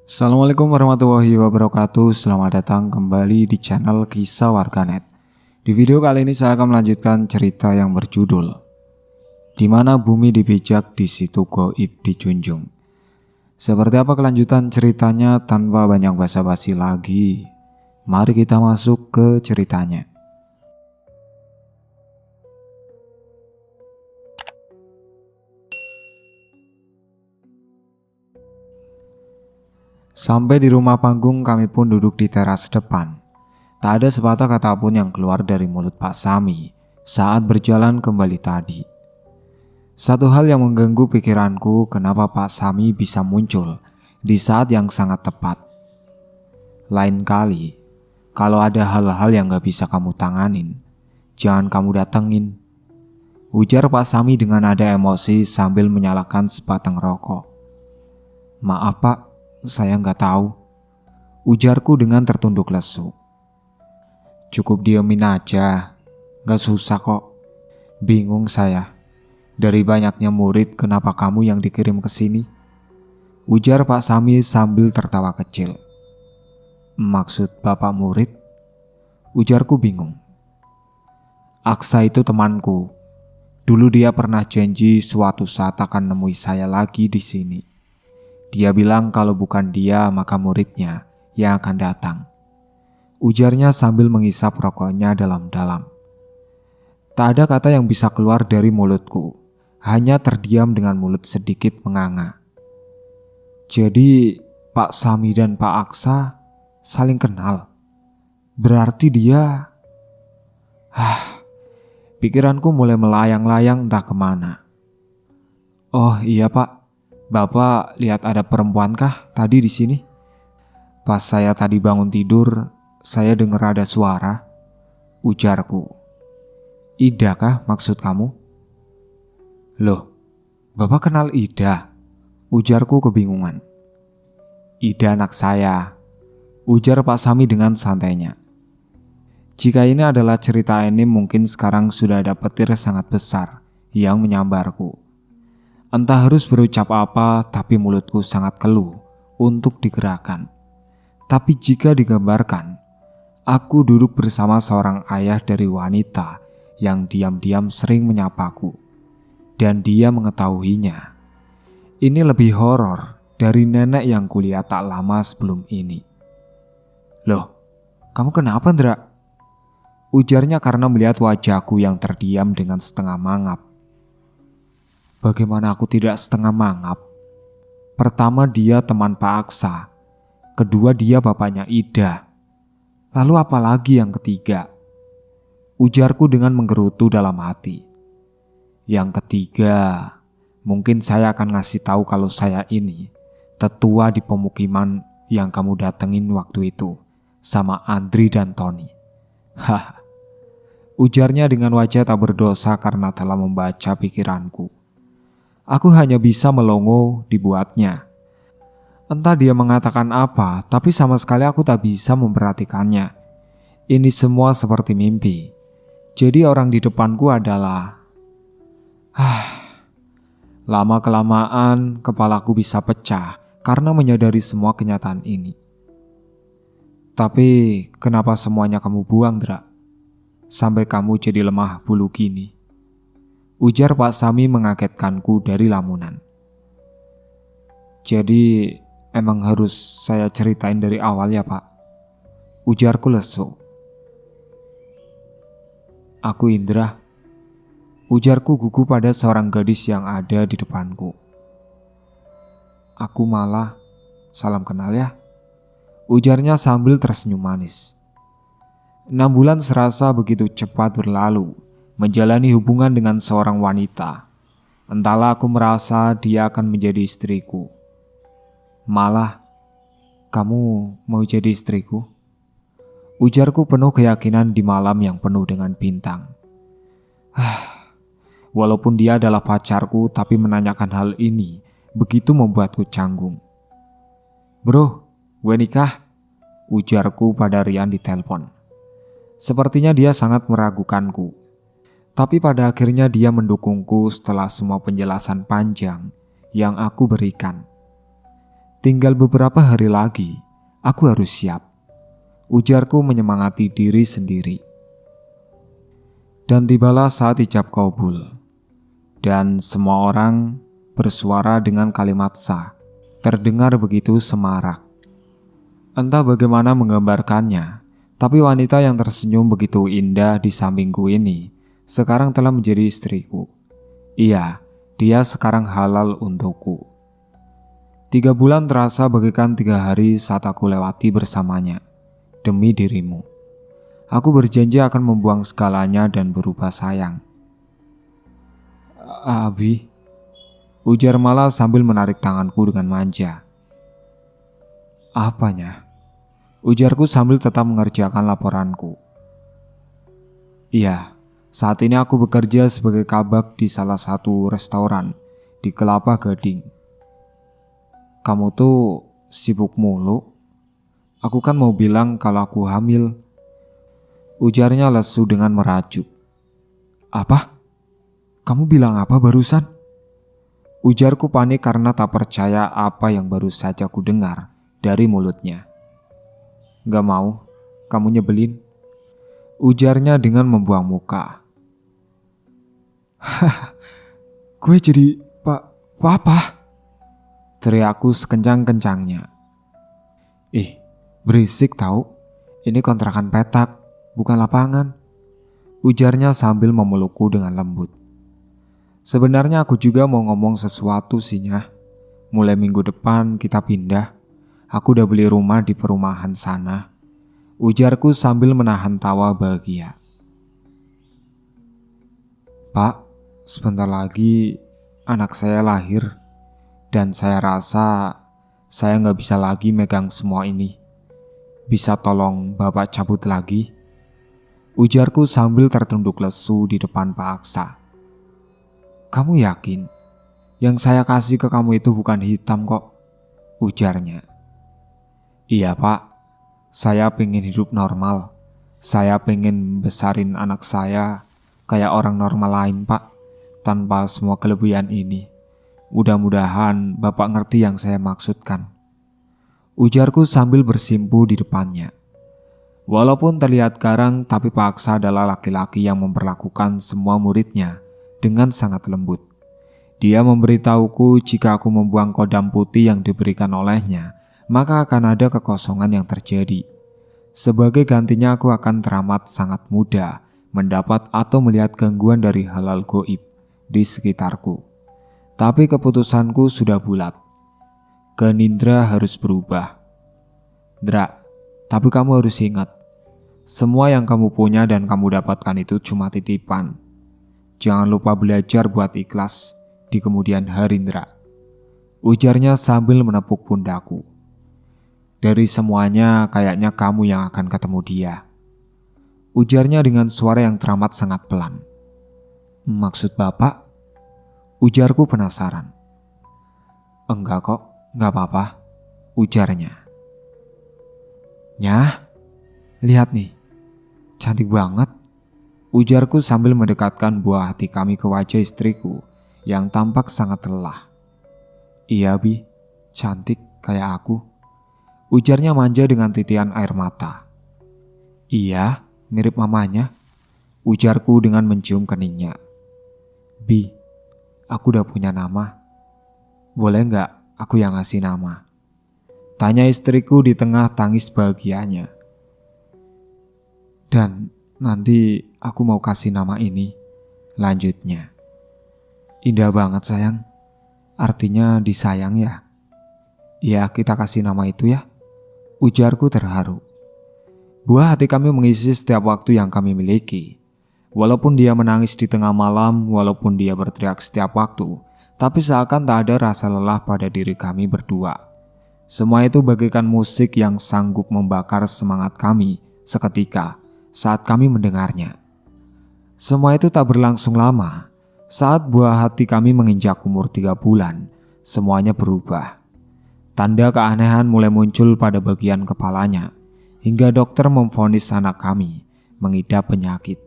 Assalamualaikum warahmatullahi wabarakatuh. Selamat datang kembali di channel Kisah Warganet. Di video kali ini saya akan melanjutkan cerita yang berjudul Di mana bumi dipijak, di situ gaib dijunjung. Seperti apa kelanjutan ceritanya? Tanpa banyak basa-basi lagi, mari kita masuk ke ceritanya. Sampai di rumah panggung, kami pun duduk di teras depan. Tak ada sepatah kata pun yang keluar dari mulut Pak Sami saat berjalan kembali tadi. Satu hal yang mengganggu pikiranku, kenapa Pak Sami bisa muncul di saat yang sangat tepat. Lain kali, kalau ada hal-hal yang gak bisa kamu tanganin, jangan kamu datengin, ujar Pak Sami dengan nada emosi sambil menyalakan sebatang rokok. Maaf Pak, saya nggak tahu, ujarku dengan tertunduk lesu. Cukup diemin aja, gak susah kok. Bingung saya, dari banyaknya murid kenapa kamu yang dikirim ke sini? Ujar Pak Sami sambil tertawa kecil. Maksud bapak murid? Ujarku bingung. Aksa itu temanku. Dulu dia pernah janji suatu saat akan nemui saya lagi di sini. Dia bilang kalau bukan dia maka muridnya yang akan datang. Ujarnya sambil menghisap rokoknya dalam-dalam. Tak ada kata yang bisa keluar dari mulutku, hanya terdiam dengan mulut sedikit menganga. Jadi Pak Sami dan Pak Aksa saling kenal. Berarti dia... Pikiranku mulai melayang-layang entah kemana. Oh iya Pak, Bapak lihat ada perempuan kah tadi di sini? Pas saya tadi bangun tidur, saya dengar ada suara, ujarku. Ida kah maksud kamu? Loh, Bapak kenal Ida? Ujarku kebingungan. Ida anak saya, ujar Pak Sami dengan santainya. Jika ini adalah cerita anime, mungkin sekarang sudah ada petir sangat besar yang menyambarku. Entah harus berucap apa, tapi mulutku sangat keluh untuk digerakkan. Tapi jika digambarkan, aku duduk bersama seorang ayah dari wanita yang diam-diam sering menyapaku. Dan dia mengetahuinya. Ini lebih horor dari nenek yang kulihat tak lama sebelum ini. Loh, kamu kenapa Ndra? Ujarnya karena melihat wajahku yang terdiam dengan setengah mangap. Bagaimana aku tidak setengah mangap? Pertama dia teman Pak Aksa, kedua dia bapaknya Ida. Lalu apa lagi yang ketiga? Ujarku dengan menggerutu dalam hati. Yang ketiga, mungkin saya akan ngasih tahu kalau saya ini tetua di pemukiman yang kamu datengin waktu itu sama Andri dan Tony. Hah, ujarnya dengan wajah tak berdosa karena telah membaca pikiranku. Aku hanya bisa melongo dibuatnya. Entah dia mengatakan apa, tapi sama sekali aku tak bisa memperhatikannya. Ini semua seperti mimpi. Jadi orang di depanku adalah... Lama-kelamaan kepalaku bisa pecah karena menyadari semua kenyataan ini. Tapi kenapa semuanya kamu buang, Dra? Sampai kamu jadi lemah bulu gini. Ujar Pak Sami mengagetkanku dari lamunan. Jadi emang harus saya ceritain dari awal ya Pak? Ujarku lesu. Aku Indra. Ujarku gugup pada seorang gadis yang ada di depanku. Aku malah, salam kenal ya. Ujarnya sambil tersenyum manis. 6 bulan serasa begitu cepat berlalu. Menjalani hubungan dengan seorang wanita. Entahlah aku merasa dia akan menjadi istriku. Malah, kamu mau jadi istriku? Ujarku penuh keyakinan di malam yang penuh dengan bintang. Walaupun dia adalah pacarku, tapi menanyakan hal ini begitu membuatku canggung. Bro, gue nikah, ujarku pada Rian di telepon. Sepertinya dia sangat meragukanku. Tapi pada akhirnya dia mendukungku setelah semua penjelasan panjang yang aku berikan. Tinggal beberapa hari lagi, aku harus siap. Ujarku menyemangati diri sendiri. Dan tibalah saat ijab kabul. Dan semua orang bersuara dengan kalimat sah, terdengar begitu semarak. Entah bagaimana menggambarkannya, tapi wanita yang tersenyum begitu indah di sampingku ini sekarang telah menjadi istriku. Iya, dia sekarang halal untukku. 3 bulan terasa bagaikan 3 hari saat aku lewati bersamanya. Demi dirimu, aku berjanji akan membuang segalanya dan berubah sayang. Abi, ujar Mala sambil menarik tanganku dengan manja. Apanya? Ujarku sambil tetap mengerjakan laporanku. Iya, saat ini aku bekerja sebagai kabak di salah satu restoran di Kelapa Gading. Kamu tuh sibuk mulu. Aku kan mau bilang kalau aku hamil. Ujarnya lesu dengan merajuk. Apa? Kamu bilang apa barusan? Ujarku panik karena tak percaya apa yang baru saja ku dengar dari mulutnya. Gak mau, kamu nyebelin. Ujarnya dengan membuang muka. Hah, gue jadi papa. Teriakku sekencang-kencangnya. Berisik tahu. Ini kontrakan petak, bukan lapangan. Ujarnya sambil memelukku dengan lembut. Sebenarnya aku juga mau ngomong sesuatu sih, Nyah. Mulai minggu depan kita pindah. Aku udah beli rumah di perumahan sana. Ujarku sambil menahan tawa bahagia. Pak, sebentar lagi anak saya lahir. Dan saya rasa saya gak bisa lagi megang semua ini. Bisa tolong Bapak cabut lagi? Ujarku sambil tertunduk lesu di depan Pak Aksa. Kamu yakin? Yang saya kasih ke kamu itu bukan hitam kok, ujarnya. Iya Pak, saya pengen hidup normal. Saya pengen besarin anak saya kayak orang normal lain Pak, tanpa semua kelebihan ini. Mudah-mudahan Bapak ngerti yang saya maksudkan. Ujarku sambil bersimpu di depannya. Walaupun terlihat garang, tapi Pak Aksa adalah laki-laki yang memperlakukan semua muridnya dengan sangat lembut. Dia memberitahuku jika aku membuang kodam putih yang diberikan olehnya, maka akan ada kekosongan yang terjadi. Sebagai gantinya aku akan teramat sangat mudah mendapat atau melihat gangguan dari halal goib di sekitarku. Tapi keputusanku sudah bulat. Ganindra harus berubah. Dra, tapi kamu harus ingat, semua yang kamu punya dan kamu dapatkan itu cuma titipan. Jangan lupa belajar buat ikhlas di kemudian hari, Dra. Ujarnya sambil menepuk pundakku. Dari semuanya kayaknya kamu yang akan ketemu dia. Ujarnya dengan suara yang teramat sangat pelan. Maksud Bapak? Ujarku penasaran. Enggak kok, enggak apa-apa, ujarnya. Nyah, lihat nih, cantik banget, ujarku sambil mendekatkan buah hati kami ke wajah istriku yang tampak sangat lelah. Iya Bi, cantik kayak aku, ujarnya manja dengan titian air mata. Iya, mirip mamanya, ujarku dengan mencium keningnya. Bi, aku udah punya nama. Boleh nggak aku yang ngasih nama? Tanya istriku di tengah tangis bahagianya. Dan nanti aku mau kasih nama ini, lanjutnya. Indah banget sayang, artinya disayang ya. Ya kita kasih nama itu ya, ujarku terharu. Buah hati kami mengisi setiap waktu yang kami miliki. Walaupun dia menangis di tengah malam, walaupun dia berteriak setiap waktu, tapi seakan tak ada rasa lelah pada diri kami berdua. Semua itu bagaikan musik yang sanggup membakar semangat kami seketika saat kami mendengarnya. Semua itu tak berlangsung lama. Saat buah hati kami menginjak umur 3 bulan, semuanya berubah. Tanda keanehan mulai muncul pada bagian kepalanya, hingga dokter memvonis anak kami mengidap penyakit.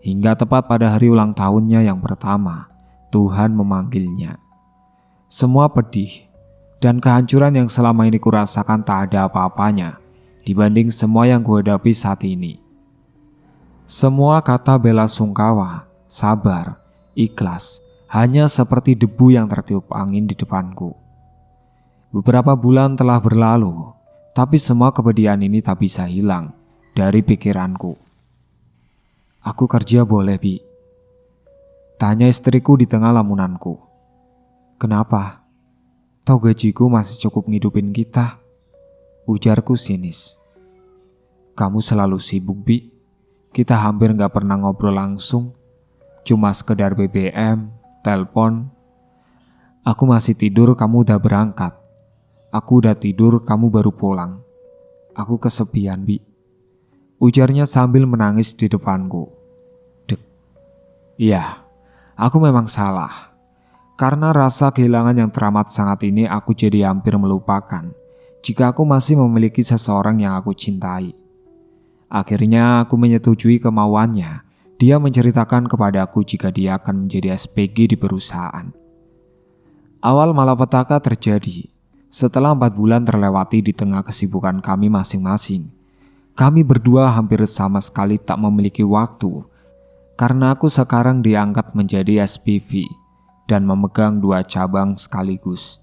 Hingga tepat pada hari ulang tahunnya yang pertama, Tuhan memanggilnya. Semua pedih, Dan kehancuran yang selama ini kurasakan tak ada apa-apanya dibanding semua yang kuhadapi saat ini. Semua kata bela sungkawa, sabar, ikhlas hanya seperti debu yang tertiup angin di depanku. Beberapa bulan telah berlalu, tapi semua kepedihan ini tak bisa hilang dari pikiranku. Aku kerja boleh, Bi? Tanya istriku di tengah lamunanku. Kenapa? Toh gajiku masih cukup ngidupin kita. Ujarku sinis. Kamu selalu sibuk, Bi. Kita hampir gak pernah ngobrol langsung. Cuma sekedar BBM, telepon. Aku masih tidur, kamu udah berangkat. Aku udah tidur, kamu baru pulang. Aku kesepian, Bi. Ujarnya sambil menangis di depanku. Dek. Iya, aku memang salah. Karena rasa kehilangan yang teramat sangat ini, aku jadi hampir melupakan jika aku masih memiliki seseorang yang aku cintai. Akhirnya aku menyetujui kemauannya. Dia menceritakan kepadaku jika dia akan menjadi SPG di perusahaan. Awal malapetaka terjadi setelah 4 bulan terlewati di tengah kesibukan kami masing-masing. Kami berdua hampir sama sekali tak memiliki waktu karena aku sekarang diangkat menjadi SPV dan memegang 2 cabang sekaligus,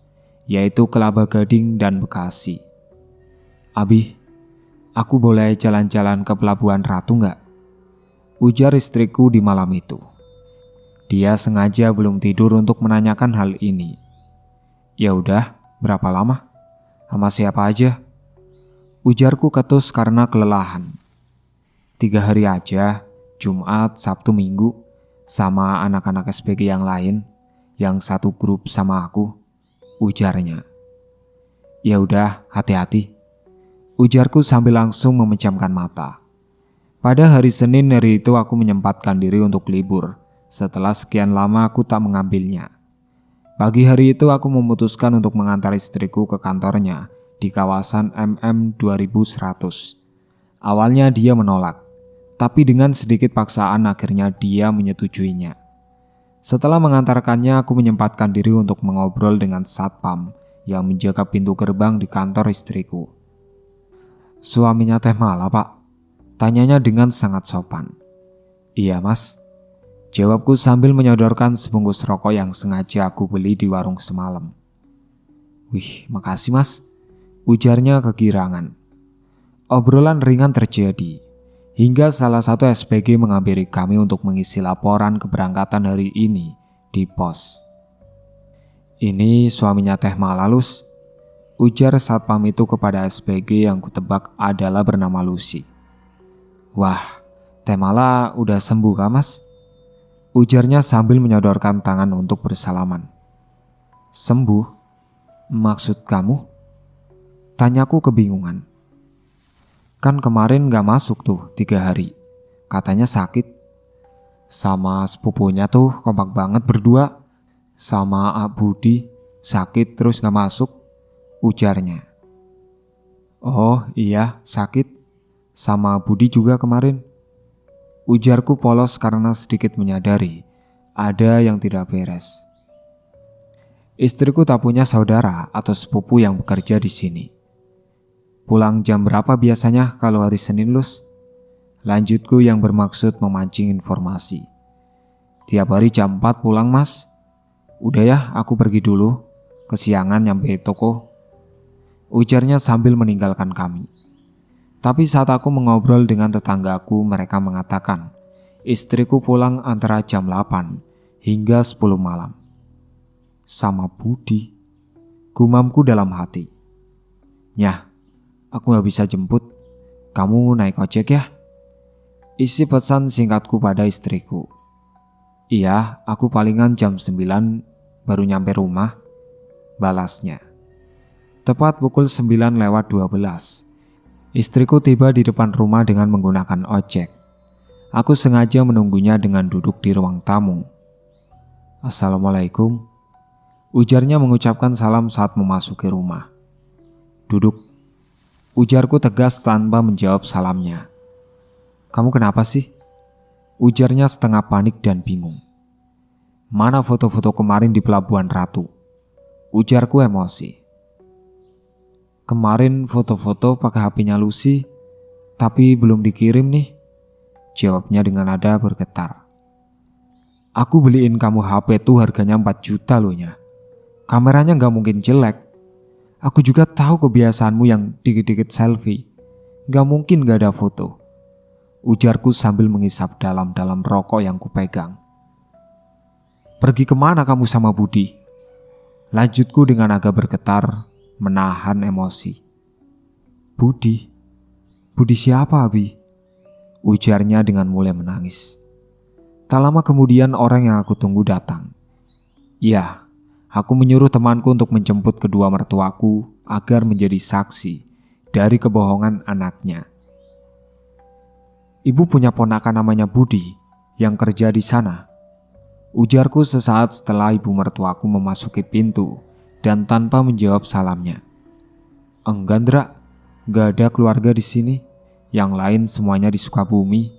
yaitu Kelapa Gading dan Bekasi. Abi, aku boleh jalan-jalan ke Pelabuhan Ratu nggak? Ujar istriku di malam itu. Dia sengaja belum tidur untuk menanyakan hal ini. Ya udah, berapa lama? Sama siapa aja? Ujarku ketus karena kelelahan. 3 hari aja, Jumat, Sabtu, Minggu, sama anak-anak SPG yang lain, yang satu grup sama aku, ujarnya. Ya udah, hati-hati, ujarku sambil langsung memejamkan mata. Pada hari Senin hari itu aku menyempatkan diri untuk libur. Setelah sekian lama aku tak mengambilnya. Pagi hari itu aku memutuskan untuk mengantar istriku ke kantornya di kawasan MM 2100. Awalnya dia menolak, tapi dengan sedikit paksaan akhirnya dia menyetujuinya. Setelah mengantarkannya, aku menyempatkan diri untuk mengobrol dengan satpam yang menjaga pintu gerbang di kantor istriku. Suaminya Teh Mala, Pak? Tanyanya dengan sangat sopan. Iya, Mas. Jawabku sambil menyodorkan sebungkus rokok yang sengaja aku beli di warung semalam. Wih, makasih, Mas. Ujarnya kegirangan. Obrolan ringan terjadi hingga salah satu SPG menghampiri kami untuk mengisi laporan keberangkatan hari ini di pos. Ini suaminya Teh Malalus, ujar satpam itu kepada SPG yang kutebak adalah bernama Lucy. Wah, Teh Mala udah sembuh kah, Mas? Ujarnya sambil menyodorkan tangan untuk bersalaman. Sembuh? Maksud kamu? Tanyaku kebingungan. Kan kemarin gak masuk tuh 3 hari. Katanya sakit. Sama sepupunya tuh kompak banget berdua. Sama A Budi sakit terus gak masuk, ujarnya. Oh iya, sakit. Sama Budi juga kemarin. Ujarku polos karena sedikit menyadari ada yang tidak beres. Istriku tak punya saudara atau sepupu yang bekerja di sini. Pulang jam berapa biasanya kalau hari Senin, Lus? Lanjutku yang bermaksud memancing informasi. Tiap hari jam 4 pulang, Mas. Udah ya, aku pergi dulu. Kesiangan nyampe toko. Ujarnya sambil meninggalkan kami. Tapi saat aku mengobrol dengan tetanggaku, mereka mengatakan istriku pulang antara jam 8 hingga 10 malam. Sama Budi, gumamku dalam hati. Nyah, aku gak bisa jemput. Kamu naik ojek ya? Isi pesan singkatku pada istriku. Iya, aku palingan jam 9 baru nyampe rumah, balasnya. Tepat pukul 9:12, istriku tiba di depan rumah dengan menggunakan ojek. Aku sengaja menunggunya dengan duduk di ruang tamu. Assalamualaikum, ujarnya mengucapkan salam saat memasuki rumah. Duduk, ujarku tegas tanpa menjawab salamnya. Kamu kenapa sih? Ujarnya setengah panik dan bingung. Mana foto-foto kemarin di Pelabuhan Ratu? Ujarku emosi. Kemarin foto-foto pakai HP-nya Lucy, tapi belum dikirim nih, jawabnya dengan nada bergetar. Aku beliin kamu HP tuh harganya 4 juta loh nya. Kameranya gak mungkin jelek. Aku juga tahu kebiasaanmu yang dikit-dikit selfie. Gak mungkin gak ada foto, ujarku sambil mengisap dalam-dalam rokok yang kupegang. Pergi kemana kamu sama Budi? Lanjutku dengan agak bergetar, menahan emosi. Budi? Budi siapa, Abi? Ujarnya dengan mulai menangis. Tak lama kemudian orang yang aku tunggu datang. Ya, aku menyuruh temanku untuk menjemput kedua mertuaku agar menjadi saksi dari kebohongan anaknya. Ibu punya ponakan namanya Budi yang kerja di sana, ujarku sesaat setelah ibu mertuaku memasuki pintu dan tanpa menjawab salamnya. Enggak, Ndra, gak ada keluarga di sini. Yang lain semuanya di Sukabumi,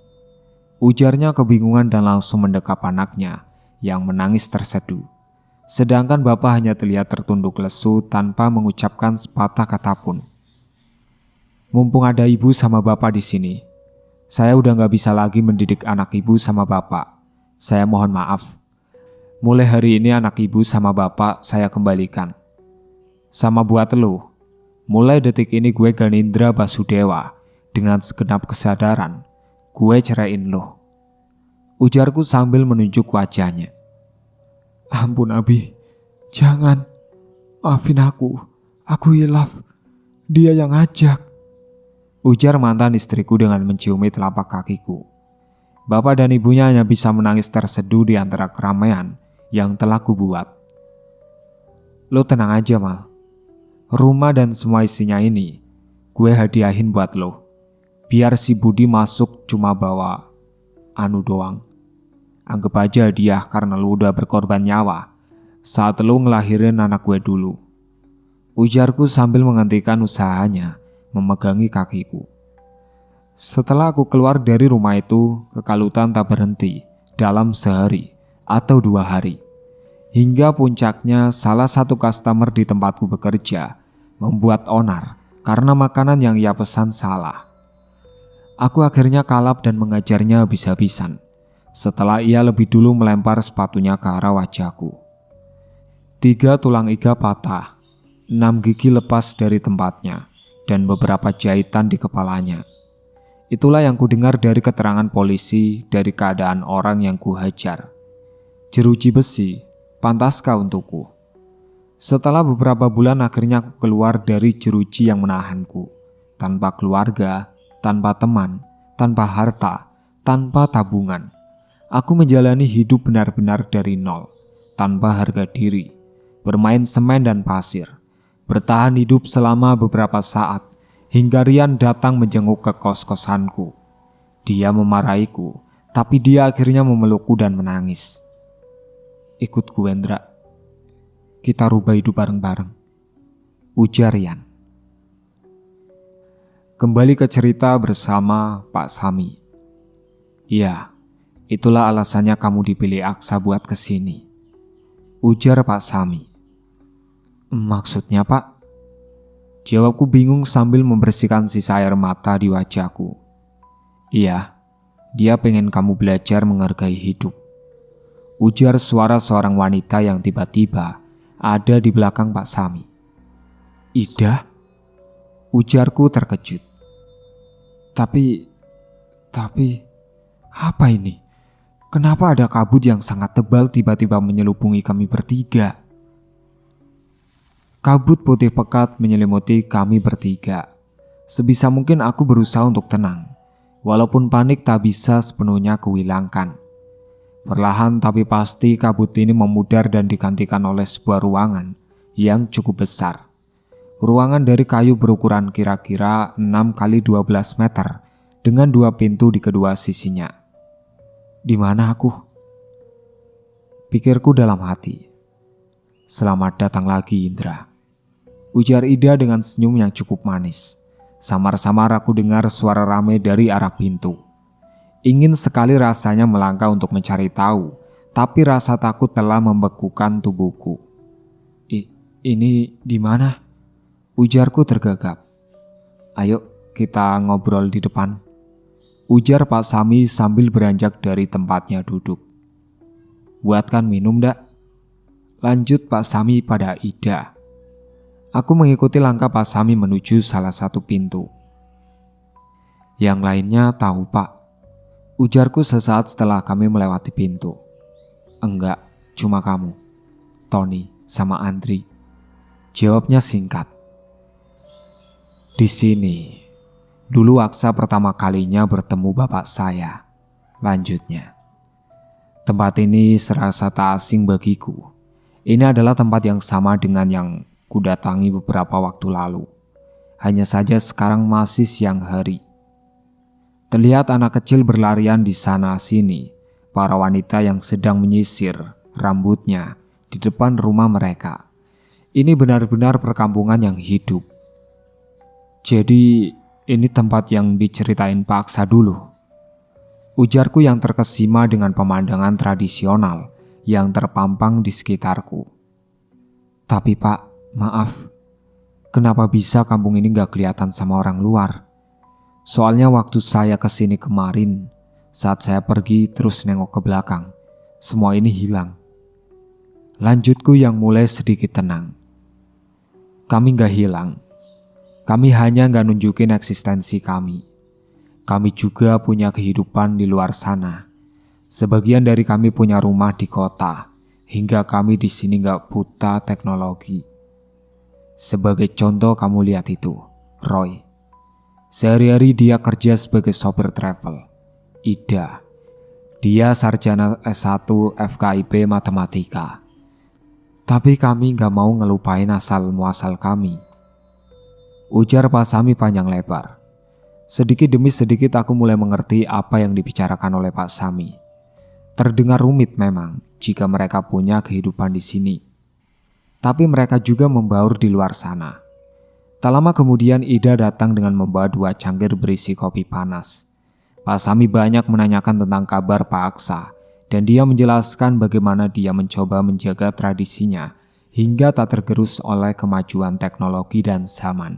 ujarnya kebingungan dan langsung mendekap anaknya yang menangis terseduh. Sedangkan bapak hanya terlihat tertunduk lesu tanpa mengucapkan sepatah kata pun. Mumpung ada ibu sama bapak di sini, saya udah gak bisa lagi mendidik anak ibu sama bapak. Saya mohon maaf. Mulai hari ini anak ibu sama bapak saya kembalikan. Sama buat lo, mulai detik ini gue Ganindra Basudewa, dengan segenap kesadaran, gue ceraiin lo, ujarku sambil menunjuk wajahnya. Ampun Abi, jangan, maafin aku hilaf, dia yang ngajak, ujar mantan istriku dengan menciumi telapak kakiku. Bapak dan ibunya hanya bisa menangis terseduh di antara keramaian yang telah kubuat. Lo tenang aja Mal, rumah dan semua isinya ini gue hadiahin buat lo. Biar si Budi masuk cuma bawa anu doang. Anggap aja hadiah karena lo udah berkorban nyawa saat lo ngelahirin anak gue dulu, ujarku sambil menghentikan usahanya memegangi kakiku. Setelah aku keluar dari rumah itu, kekalutan tak berhenti dalam sehari atau 2 hari. Hingga puncaknya salah satu customer di tempatku bekerja membuat onar karena makanan yang ia pesan salah. Aku akhirnya kalap dan mengajarnya habis-habisan setelah ia lebih dulu melempar sepatunya ke arah wajahku. 3 tulang iga patah, 6 gigi lepas dari tempatnya, dan beberapa jahitan di kepalanya. Itulah yang kudengar dari keterangan polisi dari keadaan orang yang kuhajar. Jeruji besi, pantaskah untukku? Setelah beberapa bulan akhirnya aku keluar dari jeruji yang menahanku. Tanpa keluarga, tanpa teman, tanpa harta, tanpa tabungan. Aku menjalani hidup benar-benar dari nol, tanpa harga diri, bermain semen dan pasir, bertahan hidup selama beberapa saat, hingga Rian datang menjenguk ke kos-kosanku. Dia memarahiku, tapi dia akhirnya memelukku dan menangis. Ikut gue Ndra, kita rubah hidup bareng-bareng, ujar Rian. Kembali ke cerita bersama Pak Sami. Iya, itulah alasannya kamu dipilih Aksa buat kesini, ujar Pak Sami. Maksudnya Pak? Jawabku bingung sambil membersihkan sisa air mata di wajahku. Iya, dia pengen kamu belajar menghargai hidup, ujar suara seorang wanita yang tiba-tiba ada di belakang Pak Sami. Ida? Ujarku terkejut. Tapi, apa ini? Kenapa ada kabut yang sangat tebal tiba-tiba menyelubungi kami bertiga? Kabut putih pekat menyelimuti kami bertiga. Sebisa mungkin aku berusaha untuk tenang, walaupun panik tak bisa sepenuhnya kuhilangkan. Perlahan tapi pasti kabut ini memudar dan digantikan oleh sebuah ruangan yang cukup besar. Ruangan dari kayu berukuran kira-kira 6 kali 12 meter dengan 2 pintu di kedua sisinya. Di mana aku? Pikirku dalam hati. Selamat datang lagi Indra, ujar Ida dengan senyum yang cukup manis. Samar-samar aku dengar suara ramai dari arah pintu. Ingin sekali rasanya melangkah untuk mencari tahu, tapi rasa takut telah membekukan tubuhku. Ini di mana? Ujarku tergagap. Ayo kita ngobrol di depan, ujar Pak Sami sambil beranjak dari tempatnya duduk. Buatkan minum dak? Lanjut Pak Sami pada Ida. Aku mengikuti langkah Pak Sami menuju salah satu pintu. Yang lainnya tahu Pak, ujarku sesaat setelah kami melewati pintu. Enggak, cuma kamu, Tony sama Andri, jawabnya singkat. Di sini, dulu Aksa pertama kalinya bertemu bapak saya, lanjutnya. Tempat ini serasa tak asing bagiku. Ini adalah tempat yang sama dengan yang kudatangi beberapa waktu lalu. Hanya saja sekarang masih siang hari. Terlihat anak kecil berlarian di sana sini, para wanita yang sedang menyisir rambutnya di depan rumah mereka. Ini benar-benar perkampungan yang hidup. Jadi ini tempat yang diceritain Pak Aksa dulu, ujarku yang terkesima dengan pemandangan tradisional yang terpampang di sekitarku. Tapi Pak, maaf, kenapa bisa kampung ini gak kelihatan sama orang luar? Soalnya waktu saya kesini kemarin, saat saya pergi terus nengok ke belakang, semua ini hilang. Lanjutku yang mulai sedikit tenang. Kami gak hilang. Kami hanya gak nunjukin eksistensi kami. Kami juga punya kehidupan di luar sana. Sebagian dari kami punya rumah di kota, hingga kami di sini gak buta teknologi. Sebagai contoh kamu lihat itu, Roy. Sehari-hari dia kerja sebagai sopir travel. Ida, dia sarjana S1 FKIP Matematika. Tapi kami gak mau ngelupain asal muasal kami, ujar Pak Sami panjang lebar. Sedikit demi sedikit aku mulai mengerti apa yang dibicarakan oleh Pak Sami. Terdengar rumit memang jika mereka punya kehidupan di sini. Tapi mereka juga membaur di luar sana. Tak lama kemudian Ida datang dengan membawa 2 cangkir berisi kopi panas. Pak Sami banyak menanyakan tentang kabar Pak Aksa dan dia menjelaskan bagaimana dia mencoba menjaga tradisinya hingga tak tergerus oleh kemajuan teknologi dan zaman.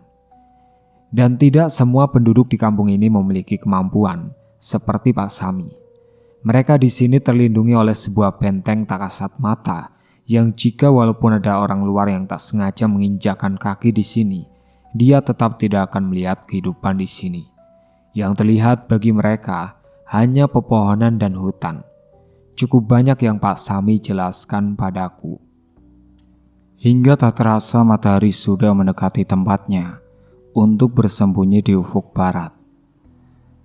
Dan tidak semua penduduk di kampung ini memiliki kemampuan seperti Pak Sami. Mereka di sini terlindungi oleh sebuah benteng tak kasat mata yang jika walaupun ada orang luar yang tak sengaja menginjakkan kaki di sini, dia tetap tidak akan melihat kehidupan di sini. Yang terlihat bagi mereka hanya pepohonan dan hutan. Cukup banyak yang Pak Sami jelaskan padaku. Hingga tak terasa matahari sudah mendekati tempatnya untuk bersembunyi di ufuk barat.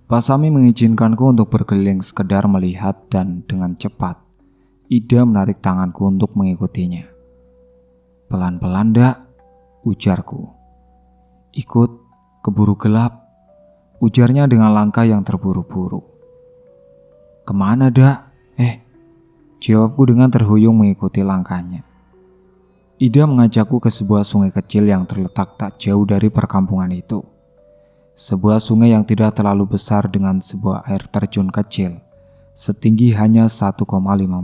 Pak Sami mengizinkanku untuk berkeliling sekedar melihat dan dengan cepat Ida menarik tanganku untuk mengikutinya. Pelan-pelan dak, ujarku. Ikut, keburu gelap, ujarnya dengan langkah yang terburu-buru. Kemana dak? Jawabku dengan terhuyung mengikuti langkahnya. Ida mengajakku ke sebuah sungai kecil yang terletak tak jauh dari perkampungan itu. Sebuah sungai yang tidak terlalu besar dengan sebuah air terjun kecil, setinggi hanya 1,5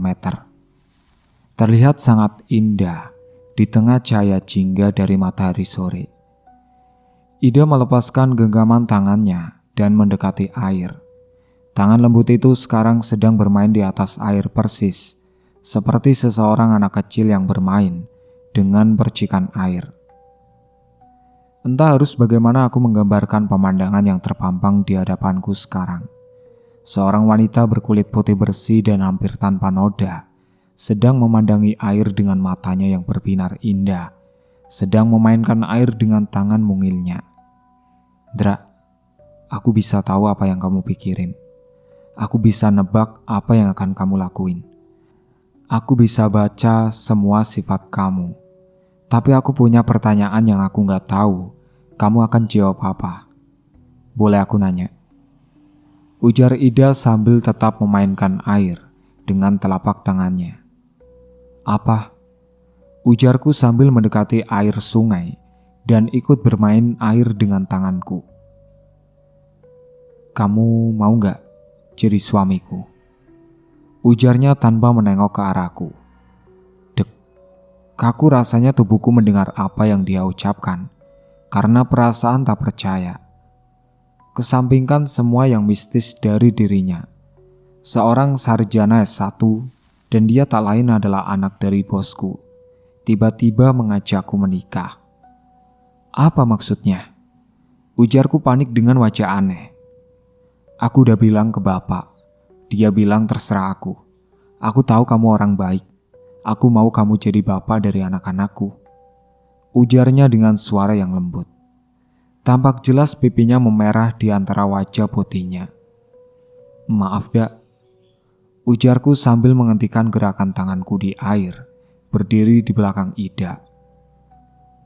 meter. Terlihat sangat indah di tengah cahaya jingga dari matahari sore. Ida melepaskan genggaman tangannya dan mendekati air. Tangan lembut itu sekarang sedang bermain di atas air persis, seperti seseorang anak kecil yang bermain dengan percikan air. Entah harus bagaimana aku menggambarkan pemandangan yang terpampang di hadapanku sekarang. Seorang wanita berkulit putih bersih dan hampir tanpa noda, sedang memandangi air dengan matanya yang berbinar indah, sedang memainkan air dengan tangan mungilnya. Dra, aku bisa tahu apa yang kamu pikirin. Aku bisa nebak apa yang akan kamu lakuin. Aku bisa baca semua sifat kamu. Tapi aku punya pertanyaan yang aku gak tahu kamu akan jawab apa. Boleh aku nanya? Ujar Ida sambil tetap memainkan air dengan telapak tangannya. Apa? Ujarku sambil mendekati air sungai dan ikut bermain air dengan tanganku. Kamu mau gak jadi suamiku? Ujarnya tanpa menengok ke arahku. Kaku rasanya tubuhku mendengar apa yang dia ucapkan. karena perasaan tak percaya. Kesampingkan semua yang mistis dari dirinya. Seorang sarjana S1 dan dia tak lain adalah anak dari bosku. Tiba-tiba mengajakku menikah. Apa maksudnya? Ujarku panik dengan wajah aneh. Aku udah bilang ke bapak. Dia bilang terserah aku. Aku tahu kamu orang baik. Aku mau kamu jadi bapak dari anak-anakku. Ujarnya dengan suara yang lembut. Tampak jelas pipinya memerah di antara wajah putihnya. Maaf, Dak. Ujarku sambil menghentikan gerakan tanganku di air, berdiri di belakang Ida.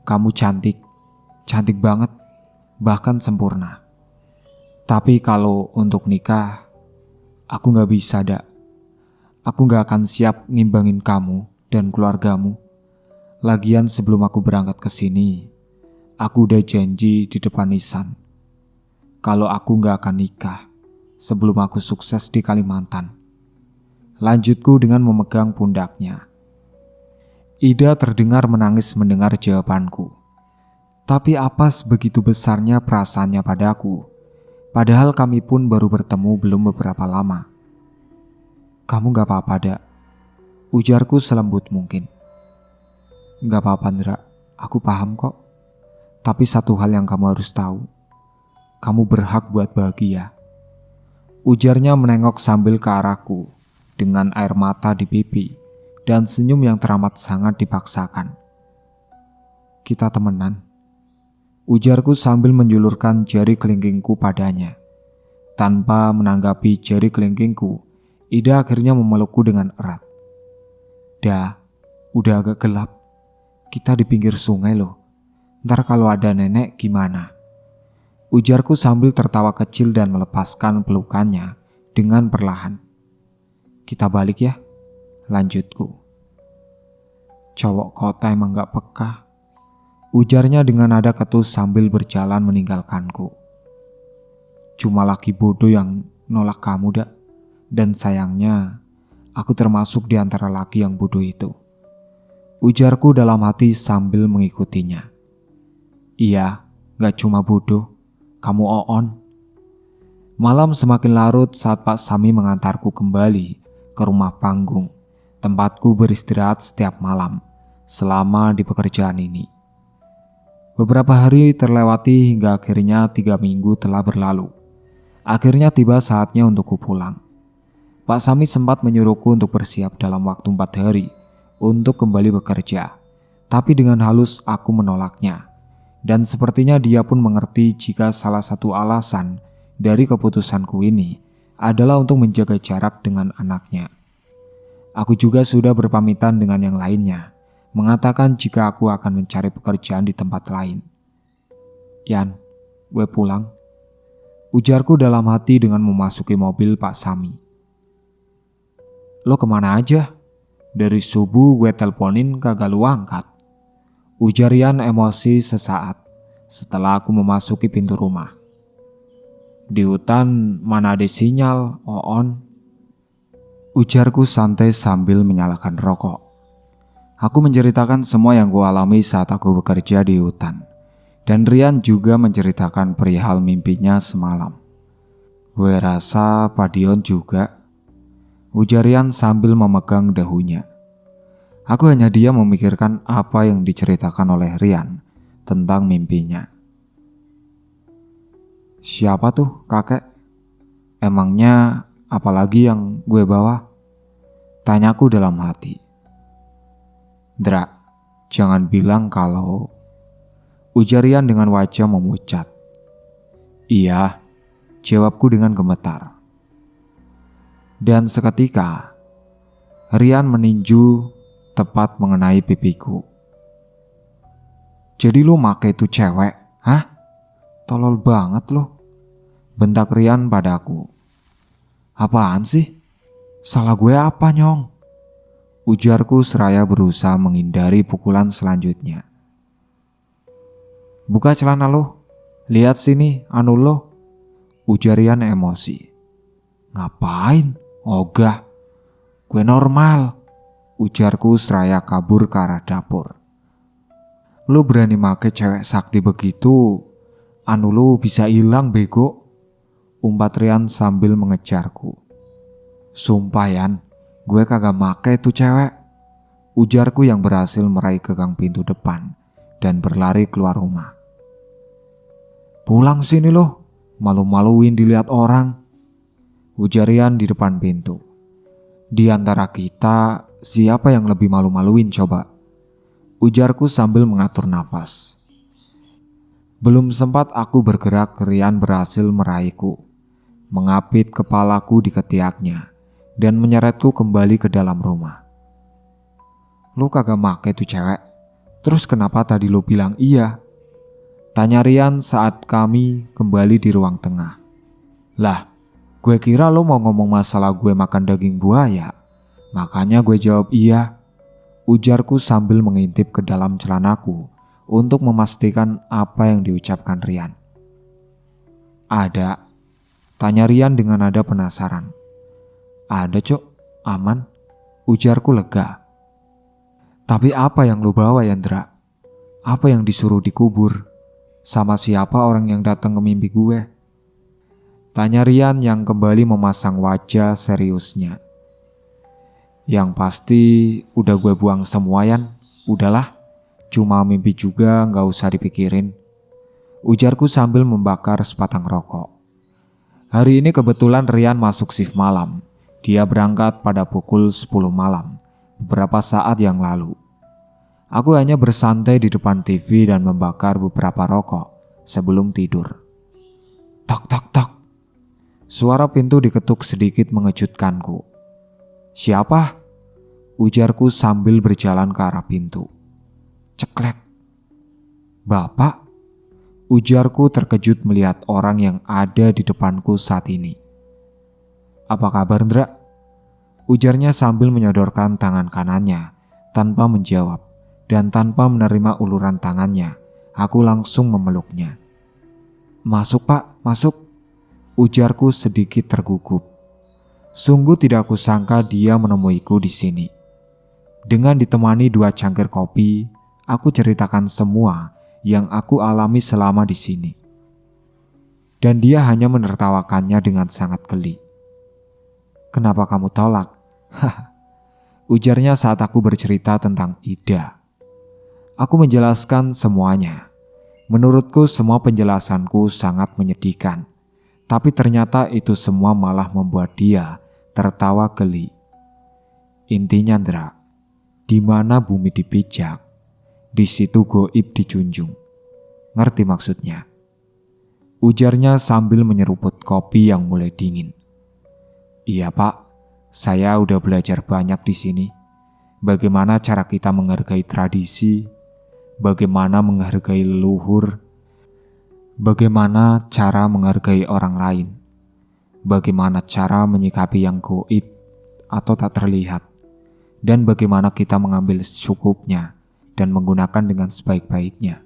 Kamu cantik, cantik banget, bahkan sempurna. Tapi kalau untuk nikah, aku gak bisa, Dak. Aku gak akan siap ngimbangin kamu dan keluargamu. Lagian sebelum aku berangkat ke sini, aku udah janji di depan Nisan. Kalau aku gak akan nikah sebelum aku sukses di Kalimantan. Lanjutku dengan memegang pundaknya. Ida terdengar menangis mendengar jawabanku. Tapi apa sebegitu besarnya perasaannya padaku? Padahal kami pun baru bertemu belum beberapa lama. Kamu gak apa-apa, Dak? Ujarku selembut mungkin. Gak apa-apa, Ndra. Aku paham kok. Tapi satu hal yang kamu harus tahu. Kamu berhak buat bahagia. Ujarnya menengok sambil ke arahku dengan air mata di pipi dan senyum yang teramat sangat dipaksakan. Kita temenan. Ujarku sambil menjulurkan jari kelingkingku padanya. Tanpa menanggapi jari kelingkingku, Ida akhirnya memelukku dengan erat. Dah, udah agak gelap. Kita di pinggir sungai loh. Ntar kalau ada nenek gimana? Ujarku sambil tertawa kecil dan melepaskan pelukannya dengan perlahan. Kita balik ya, lanjutku. Cowok kota emang gak peka. Ujarnya dengan nada ketus sambil berjalan meninggalkanku. Cuma laki bodoh yang nolak kamu, Dak. Dan sayangnya, aku termasuk di antara laki yang bodoh itu. Ujarku dalam hati sambil mengikutinya. Iya, gak cuma bodoh, kamu oon. Malam semakin larut saat Pak Sami mengantarku kembali ke rumah panggung, tempatku beristirahat setiap malam selama di pekerjaan ini. Beberapa hari terlewati hingga akhirnya 3 minggu telah berlalu. Akhirnya tiba saatnya untukku pulang. Pak Sami sempat menyuruhku untuk bersiap dalam waktu 4 hari untuk kembali bekerja. Tapi dengan halus aku menolaknya. Dan sepertinya dia pun mengerti jika salah satu alasan dari keputusanku ini adalah untuk menjaga jarak dengan anaknya. Aku juga sudah berpamitan dengan yang lainnya, mengatakan jika aku akan mencari pekerjaan di tempat lain. Yan, gue pulang. Ujarku dalam hati dengan memasuki mobil Pak Sami. Lo kemana aja? Dari subuh gue teleponin kagak lu angkat. Ujar Yan emosi sesaat setelah aku memasuki pintu rumah. Di hutan mana ada sinyal, oon? Ujarku santai sambil menyalakan rokok. Aku menceritakan semua yang ku alami saat aku bekerja di hutan. Dan Rian juga menceritakan perihal mimpinya semalam. Gue rasa Pak Dion juga. Ujar Rian sambil memegang dahunya. Aku hanya diam memikirkan apa yang diceritakan oleh Rian tentang mimpinya. Siapa tuh kakek? Emangnya apalagi yang gue bawa? Tanyaku dalam hati. Dra, jangan bilang kalau... Ujar Rian dengan wajah memucat. Iya, jawabku dengan gemetar. Dan seketika, Rian meninju tepat mengenai pipiku. Jadi lu make itu cewek, hah? Tolol banget lu. Bentak Rian padaku. Apaan sih? Salah gue apa, Nyong? Ujarku seraya berusaha menghindari pukulan selanjutnya. Buka celana lo. Lihat sini, anu lo. Ujar Rian emosi. Ngapain? Ogah. Gue normal. Ujarku seraya kabur ke arah dapur. Lu berani make cewek sakti begitu, anu lu bisa hilang bego, umpat Rian sambil mengejarku. Sumpah Yan, gue kagak make tuh cewek, ujarku yang berhasil meraih gagang pintu depan dan berlari keluar rumah. Pulang sini loh, malu-maluin dilihat orang, ujar Rian di depan pintu. Di antara kita, siapa yang lebih malu-maluin coba? Ujarku sambil mengatur nafas. Belum sempat aku bergerak, Rian berhasil meraihku, mengapit kepalaku di ketiaknya, dan menyeretku kembali ke dalam rumah. Lu kagak make tuh cewek, terus kenapa tadi lu bilang iya? Tanya Rian saat kami kembali di ruang tengah. Lah, gue kira lu mau ngomong masalah gue makan daging buaya, makanya gue jawab iya, ujarku sambil mengintip ke dalam celanaku untuk memastikan apa yang diucapkan Rian. Ada? Tanya Rian dengan nada penasaran. Ada cok, aman, ujarku lega. Tapi apa yang lu bawa Yandra? Apa yang disuruh dikubur? Sama siapa orang yang datang ke mimpi gue? Tanya Rian yang kembali memasang wajah seriusnya. Yang pasti udah gue buang semua Yan. Udahlah, cuma mimpi juga, gak usah dipikirin, ujarku sambil membakar sebatang rokok. Hari ini kebetulan Rian masuk shift malam. Dia berangkat pada pukul 10 malam, beberapa saat yang lalu. Aku hanya bersantai di depan TV dan membakar beberapa rokok sebelum tidur. Tok tok tok. Suara pintu diketuk sedikit mengejutkanku. Siapa? Ujarku sambil berjalan ke arah pintu. Ceklek. Bapak? Ujarku terkejut melihat orang yang ada di depanku saat ini. Apa kabar Ndra? Ujarnya sambil menyodorkan tangan kanannya tanpa menjawab, dan tanpa menerima uluran tangannya, aku langsung memeluknya. Masuk pak, masuk, ujarku sedikit tergugup. Sungguh tidak kusangka dia menemuiku di sini. Dengan ditemani 2 cangkir kopi, aku ceritakan semua yang aku alami selama di sini. Dan dia hanya menertawakannya dengan sangat geli. Kenapa kamu tolak? Ujarnya saat aku bercerita tentang Ida. Aku menjelaskan semuanya. Menurutku semua penjelasanku sangat menyedihkan. Tapi ternyata itu semua malah membuat dia tertawa geli. Intinya Ndra, di mana bumi dipijak, di situ goib dijunjung. Ngerti maksudnya? Ujarnya sambil menyeruput kopi yang mulai dingin. Iya pak, saya udah belajar banyak di sini. Bagaimana cara kita menghargai tradisi, bagaimana menghargai leluhur, bagaimana cara menghargai orang lain, bagaimana cara menyikapi yang goib atau tak terlihat, dan bagaimana kita mengambil secukupnya dan menggunakan dengan sebaik-baiknya.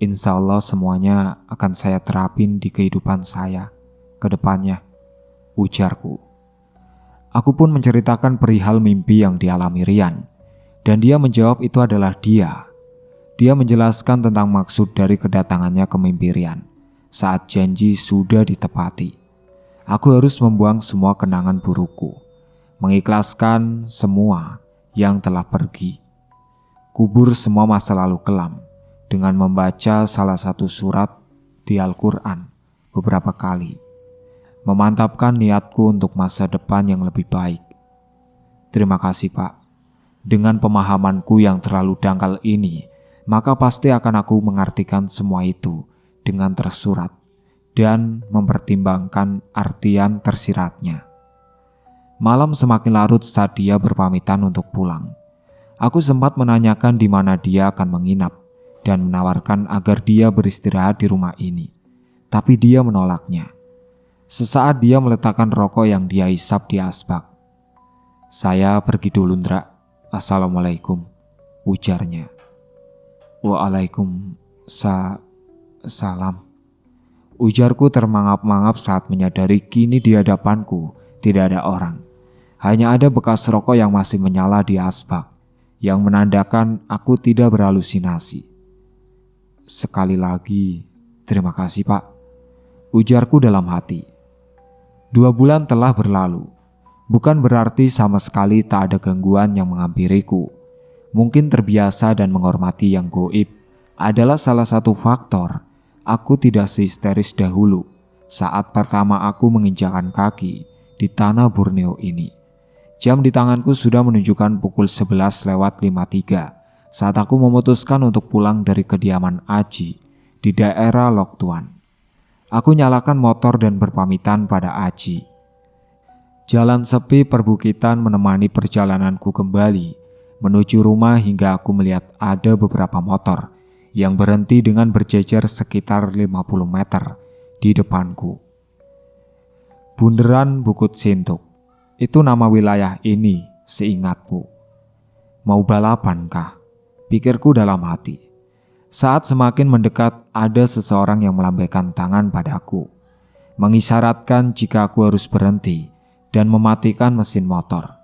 Insya Allah semuanya akan saya terapin di kehidupan saya ke depannya, ujarku. Aku pun menceritakan perihal mimpi yang dialami Rian, dan dia menjawab itu adalah dia. Dia menjelaskan tentang maksud dari kedatangannya ke mimpi Rian saat janji sudah ditepati. Aku harus membuang semua kenangan burukku, mengikhlaskan semua yang telah pergi, kubur semua masa lalu kelam dengan membaca salah satu surat di Al-Quran beberapa kali, memantapkan niatku untuk masa depan yang lebih baik. Terima kasih Pak. Dengan pemahamanku yang terlalu dangkal ini, maka pasti akan aku mengartikan semua itu dengan tersurat dan mempertimbangkan artian tersiratnya. Malam semakin larut saat dia berpamitan untuk pulang. Aku sempat menanyakan di mana dia akan menginap dan menawarkan agar dia beristirahat di rumah ini. Tapi dia menolaknya. Sesaat dia meletakkan rokok yang dia hisap di asbak. Saya pergi dulu Ndra. Assalamualaikum, ujarnya. Waalaikumsalam, ujarku termangap-mangap saat menyadari kini di hadapanku tidak ada orang. Hanya ada bekas rokok yang masih menyala di asbak, yang menandakan aku tidak berhalusinasi. Sekali lagi, terima kasih Pak, ujarku dalam hati. 2 bulan telah berlalu. Bukan berarti sama sekali tak ada gangguan yang menghampiriku. Mungkin terbiasa dan menghormati yang goib adalah salah satu faktor aku tidak sehisteris dahulu saat pertama aku menginjakkan kaki di tanah Borneo ini. Jam di tanganku sudah menunjukkan pukul 11:53 saat aku memutuskan untuk pulang dari kediaman Aji di daerah Lok Tuan. Aku nyalakan motor dan berpamitan pada Aji. Jalan sepi perbukitan menemani perjalananku kembali menuju rumah hingga aku melihat ada beberapa motor yang berhenti dengan berjejer sekitar 50 meter di depanku. Bundaran Bukit Sintuk, itu nama wilayah ini seingatku. Mau balapan kah? Pikirku dalam hati. Saat semakin mendekat, ada seseorang yang melambaikan tangan padaku, mengisyaratkan jika aku harus berhenti dan mematikan mesin motor.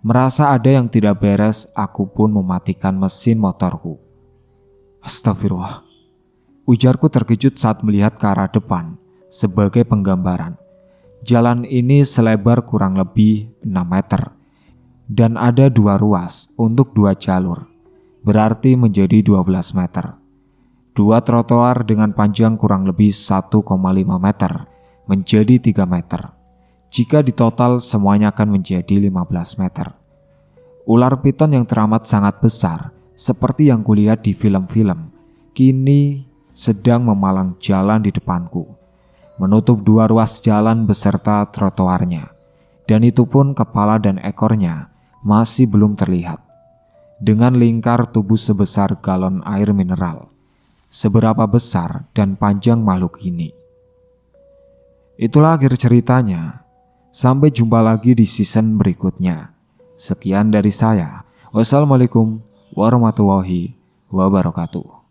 Merasa ada yang tidak beres, aku pun mematikan mesin motorku. Astagfirullah, ujarku terkejut saat melihat ke arah depan. Sebagai penggambaran, jalan ini selebar kurang lebih 6 meter dan ada 2 ruas untuk 2 jalur, berarti menjadi 12 meter. 2 trotoar dengan panjang kurang lebih 1,5 meter menjadi 3 meter. Jika ditotal semuanya akan menjadi 15 meter. Ular piton yang teramat sangat besar, seperti yang kulihat di film-film, kini sedang memalang jalan di depanku, menutup 2 ruas jalan beserta trotoarnya, dan itu pun kepala dan ekornya masih belum terlihat. Dengan lingkar tubuh sebesar galon air mineral, seberapa besar dan panjang makhluk ini. Itulah akhir ceritanya. Sampai jumpa lagi di season berikutnya. Sekian dari saya. Wassalamualaikum warahmatullahi wabarakatuh.